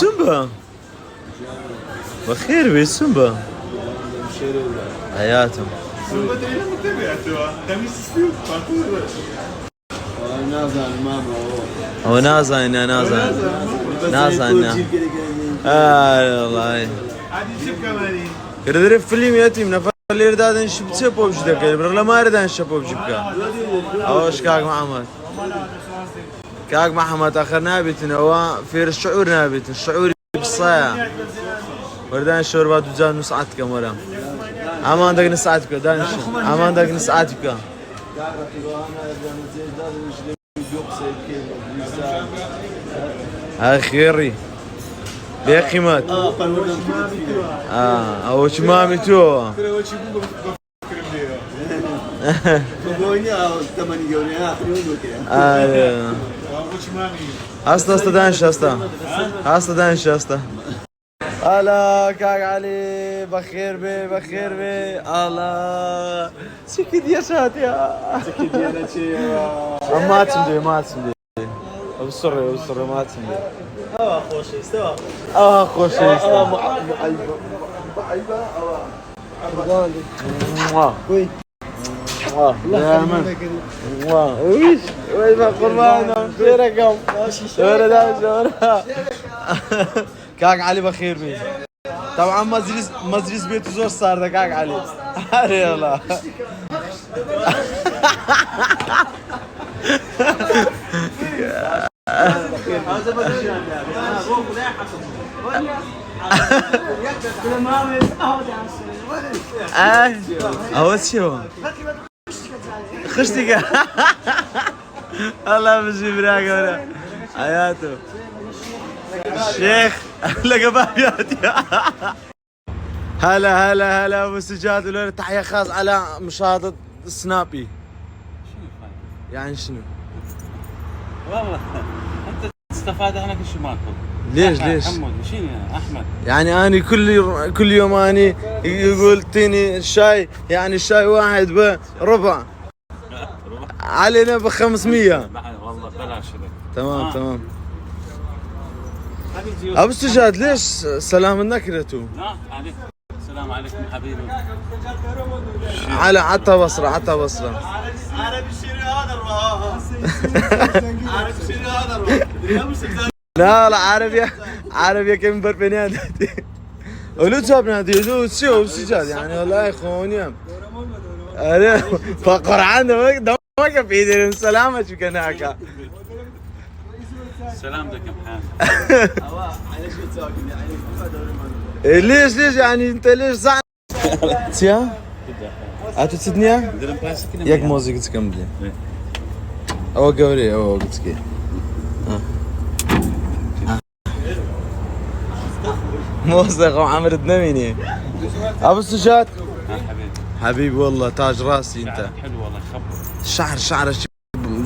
سمبا بخير بسمبا حياتهم هو نازل والله كردري فيلم يتيم نفر اللي يردان شبتسه بوجدك برلا ما يردان شبو بجبكا اوش كاك محمد كاك محمد اخر نابتنا هو في الشعور نابت الشعور بالصيا وردان شوربه دجاج نسعتك مرام امان دك نسعتك دانش امان دك نسعتك اخيري بيقيمات او شمامي تو هستا دانش هلا كاك علي بخير بي الله سكت يا شاتيا سكت يا نتشي ما تسمدي بسرعة ما تسمدي خوشي ويش قربان في رقم كاك علي بخير بي طبعا مجلس بيته زور صار ده كاك علي هاري الله اهو شو خشتك الله بجي براك حياته الشيخ لقبابياتي هلا ابو سجاد ولولا تحيه خاص على مشاهده سنابي يعني شنو؟ والله انت تستفاد عنك شو ماكل ليش؟ حمود شنو يا احمد؟ يعني اني كل يوم اني يقول اعطيني الشاي يعني الشاي واحد بربع علينا ب 500 والله بلاش لك تمام ابو سجاد ليش سلام النكرته؟ لا عليك السلام عليكم حبيبي على حتى بصره عربي شيري هذا لا عربي كم بربنيان ولو جابنا دي شو سجاد يعني والله اخواني انا فقر عنده ما كان في ايدي سلامة شو كان هكا سلامتك يا محمد ليش يعني انت ليش زعل تيا اتتدنيا ياك موزيك تكمل او قولي او قلتك موزق وعمر الدنميني ابو السجاد حبيبي والله تاج راسي انت حلو والله يخبر شعرك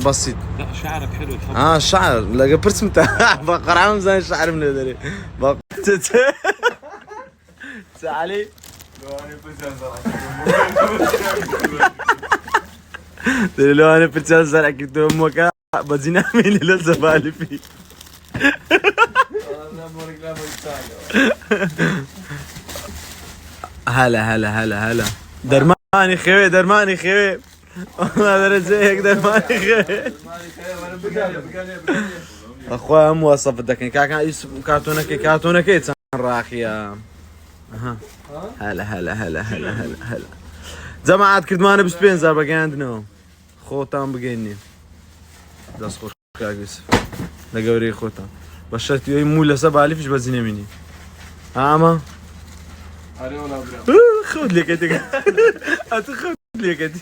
بسيط لا شعرك حلو يخبر شعر لا برسمته بقر عام زين شعر من هذول تعالي لو انا بتسال زرع كنت امك بزينا مين اللي الزبالي فيه هلا درماني خوي والله درت زيك درماني خوي اخويا مواصفتك كان كرتونك راخيا هلا جماعة كردمان بسبينزر بقى عندنا خوتان بقيني داس خوش كاغيس لقوري خوتان بشرت يوم مولا 7000 بزينه مني اما علي ولا برا خذ لك انت خذ لك انت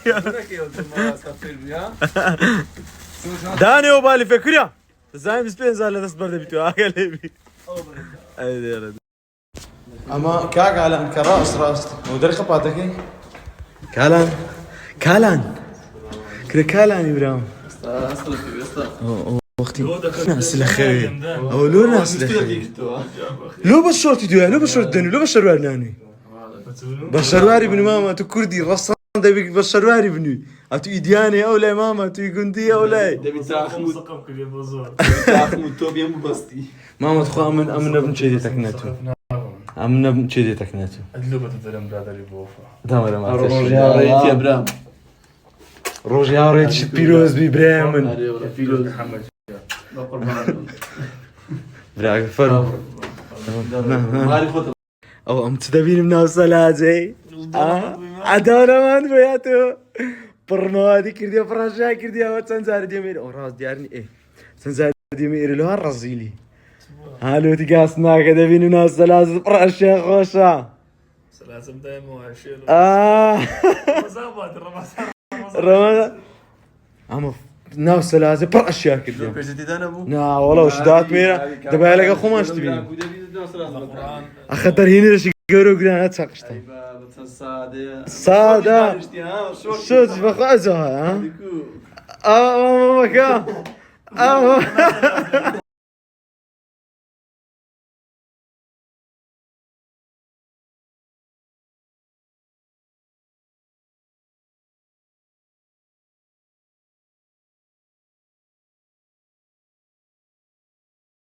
داني وبالي فكريا زين بسبينزر لا تصبر بيتو اقلبي اما كاك على انكراس راست ودري خباتك كالان كالان ابراهيم وقتي ناس الاخوي او لو ناس الاخوي لو بشرت دنيا لو بشرواري ناني بشرواري بن ماما تو كردي رصان دبي بشرواري بني اتو ايدياني او لا ماما تو يقندي او لا دبي تاخمو كل يوم بزور تاخمو توب يم بستي ماما تخو امن ابن شدي تكنتو امن ابن شدي تكنتو ادلوبة تدرم برادري بوفا تمام ما روجيا ريت يا برام روجيا ريت شبيروز ببرامن فيلوز محمد براك فرم مالي خطر او ام تدبين من اوصلازي عدانا ما نبياتو برنو هذه كردي فراشا كردي هوا تنزار ديمير او راس ديارني ايه تنزار ديمير له الرزيلي هالو تقاسنا كذا بين الناس ثلاثة فراشا خوشا سلاسل دايما وعشيل مزابات رمضان اما ناس ثلاثة فراشا كردي كرزتي دانا ابو نا والله وش دات ميرا دبا لك اخو ما اشتبي اخطر هنا رش يقولوا قلنا تسقشت صادة شو تبغى ها ما كان